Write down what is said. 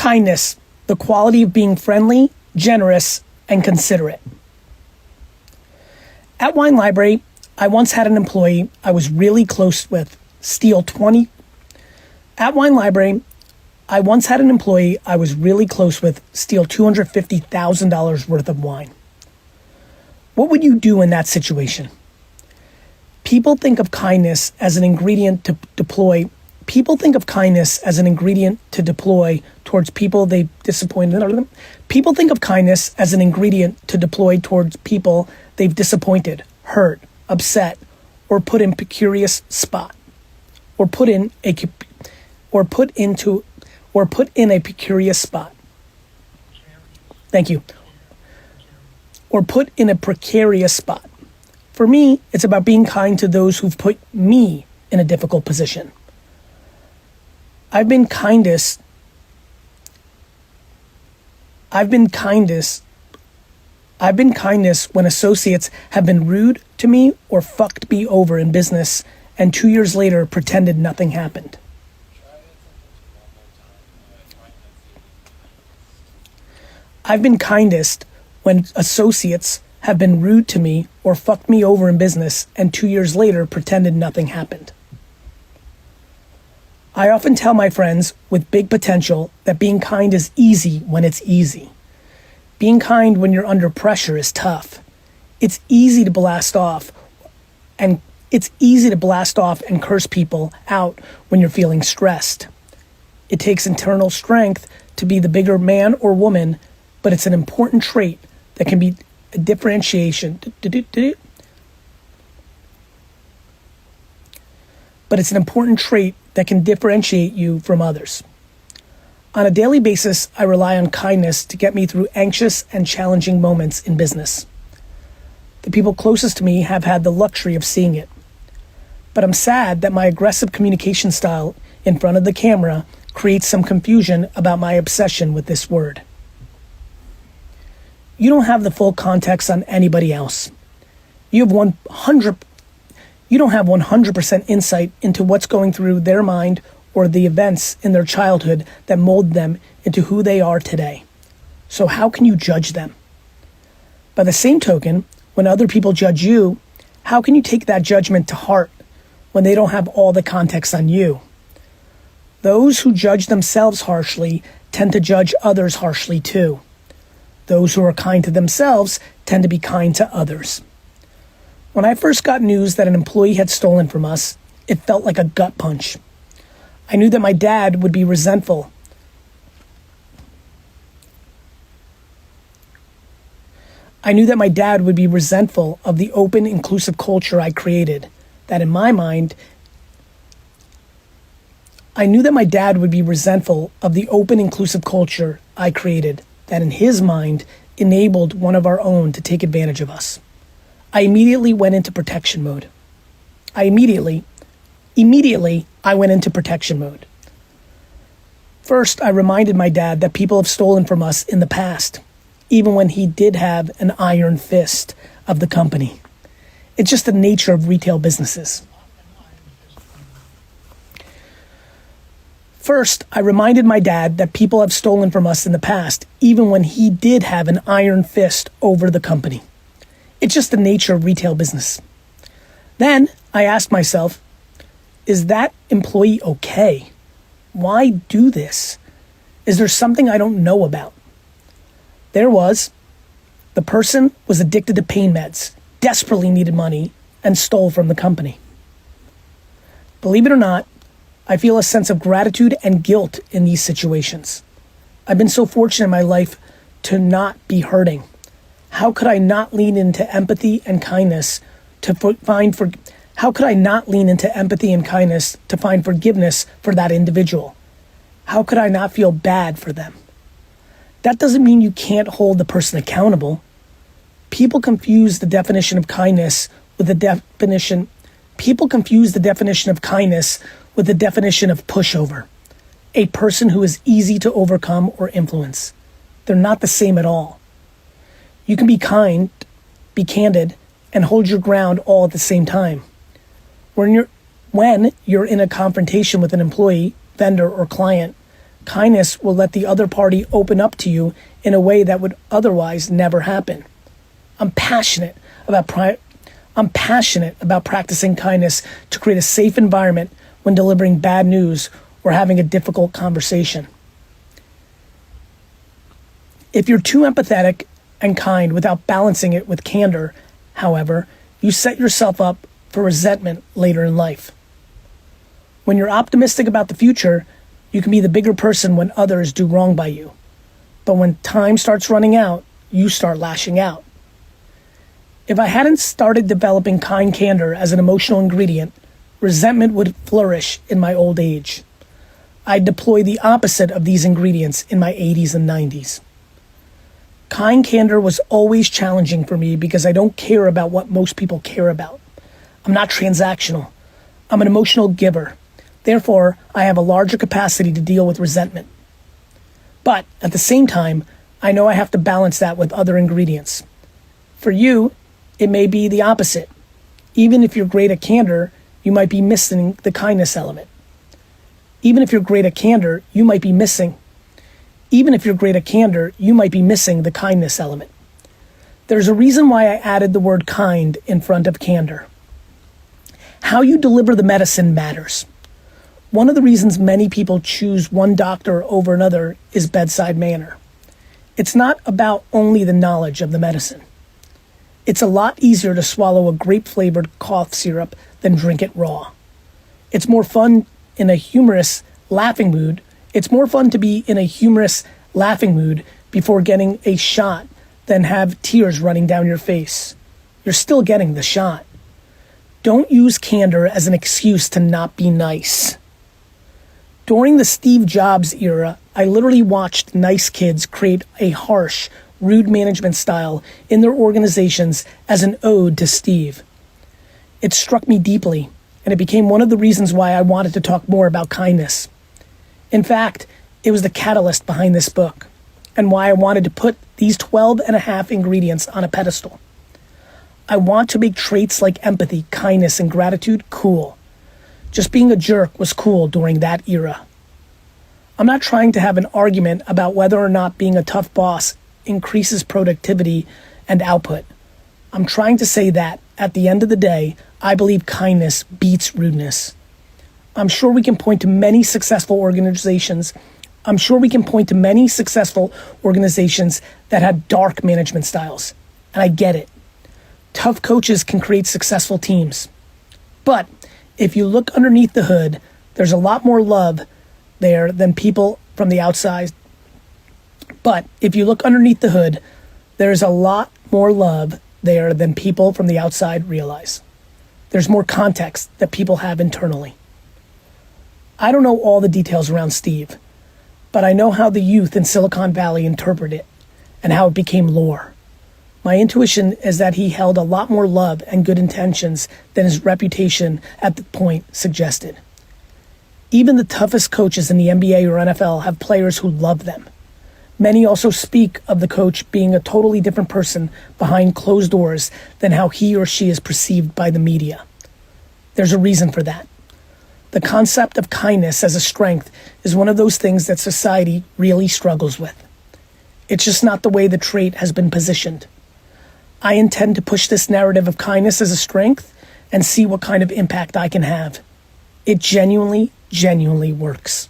Kindness, the quality of being friendly, generous, and considerate. At Wine Library, I once had an employee I was really close with steal $250,000 worth of wine. What would you do in that situation? People think of kindness as an ingredient to deploy towards people they've disappointed. People think of kindness as an ingredient to deploy towards people they've disappointed, hurt, upset, or put in a precarious spot. Thank you. Or put in a precarious spot. For me, it's about being kind to those who've put me in a difficult position. I've been kindest when associates have been rude to me or fucked me over in business and 2 years later pretended nothing happened. I've been kindest when associates have been rude to me or fucked me over in business and 2 years later pretended nothing happened. I often tell my friends with big potential that being kind is easy when it's easy. Being kind when you're under pressure is tough. It's easy to blast off and curse people out when you're feeling stressed. It takes internal strength to be the bigger man or woman, but it's an important trait that can be a differentiation. But it's an important trait that can differentiate you from others. On a daily basis, I rely on kindness to get me through anxious and challenging moments in business. The people closest to me have had the luxury of seeing it. But I'm sad that my aggressive communication style in front of the camera creates some confusion about my obsession with this word. You don't have the full context on anybody else. You don't have 100% insight into what's going through their mind or the events in their childhood that mold them into who they are today. So how can you judge them? By the same token, when other people judge you, how can you take that judgment to heart when they don't have all the context on you? Those who judge themselves harshly tend to judge others harshly too. Those who are kind to themselves tend to be kind to others. When I first got news that an employee had stolen from us, it felt like a gut punch. I knew that my dad would be resentful. of the open, inclusive culture I created. I knew that my dad would be resentful of the open, inclusive culture I created that in his mind enabled one of our own to take advantage of us. I immediately went into protection mode. First, I reminded my dad that people have stolen from us in the past, even when he did have an iron fist of the company. It's just the nature of retail businesses. First, I reminded my dad that people have stolen from us in the past, even when he did have an iron fist over the company. It's just the nature of retail business. Then I asked myself, is that employee okay? Why do this? Is there something I don't know about? There was. The person was addicted to pain meds, desperately needed money, and stole from the company. Believe it or not, I feel a sense of gratitude and guilt in these situations. I've been so fortunate in my life to not be hurting. How could I not lean into empathy and kindness to find forgiveness for that individual? How could I not feel bad for them? That doesn't mean you can't hold the person accountable. People confuse the definition of kindness with the definition of pushover, a person who is easy to overcome or influence. They're not the same at all. You can be kind, be candid, and hold your ground all at the same time. When you're in a confrontation with an employee, vendor, or client, Kindness will let the other party open up to you in a way that would otherwise never happen. I'm passionate about practicing kindness to create a safe environment when delivering bad news or having a difficult conversation. If you're too empathetic and kind without balancing it with candor, however, you set yourself up for resentment later in life. When you're optimistic about the future, you can be the bigger person when others do wrong by you. But when time starts running out, you start lashing out. If I hadn't started developing kind candor as an emotional ingredient, resentment would flourish in my old age. I'd deploy the opposite of these ingredients in my 80s and 90s. Kind candor was always challenging for me because I don't care about what most people care about. I'm not transactional. I'm an emotional giver. Therefore, I have a larger capacity to deal with resentment. But at the same time, I know I have to balance that with other ingredients. For you, it may be the opposite. Even if you're great at candor, you might be missing the kindness element. Even if you're great at candor, you might be missing the kindness element. There's a reason why I added the word kind in front of candor. How you deliver the medicine matters. One of the reasons many people choose one doctor over another is bedside manner. It's not about only the knowledge of the medicine. It's a lot easier to swallow a grape-flavored cough syrup than drink it raw. It's more fun in a humorous, laughing mood. It's more fun to be in a humorous, laughing mood before getting a shot than have tears running down your face. You're still getting the shot. Don't use candor as an excuse to not be nice. During the Steve Jobs era, I literally watched nice kids create a harsh, rude management style in their organizations as an ode to Steve. It struck me deeply, and it became one of the reasons why I wanted to talk more about kindness. In fact, it was the catalyst behind this book, and why I wanted to put these 12 and a half ingredients on a pedestal. I want to make traits like empathy, kindness, and gratitude cool. Just being a jerk was cool during that era. I'm not trying to have an argument about whether or not being a tough boss increases productivity and output. I'm trying to say that, at the end of the day, I believe kindness beats rudeness. I'm sure we can point to many successful organizations that had dark management styles, and I get it. Tough coaches can create successful teams. But if you look underneath the hood, there's a lot more love there than people from the outside. Realize. There's more context that people have internally. I don't know all the details around Steve, but I know how the youth in Silicon Valley interpreted it and how it became lore. My intuition is that he held a lot more love and good intentions than his reputation at the point suggested. Even the toughest coaches in the NBA or NFL have players who love them. Many also speak of the coach being a totally different person behind closed doors than how he or she is perceived by the media. There's a reason for that. The concept of kindness as a strength is one of those things that society really struggles with. It's just not the way the trait has been positioned. I intend to push this narrative of kindness as a strength and see what kind of impact I can have. It genuinely works.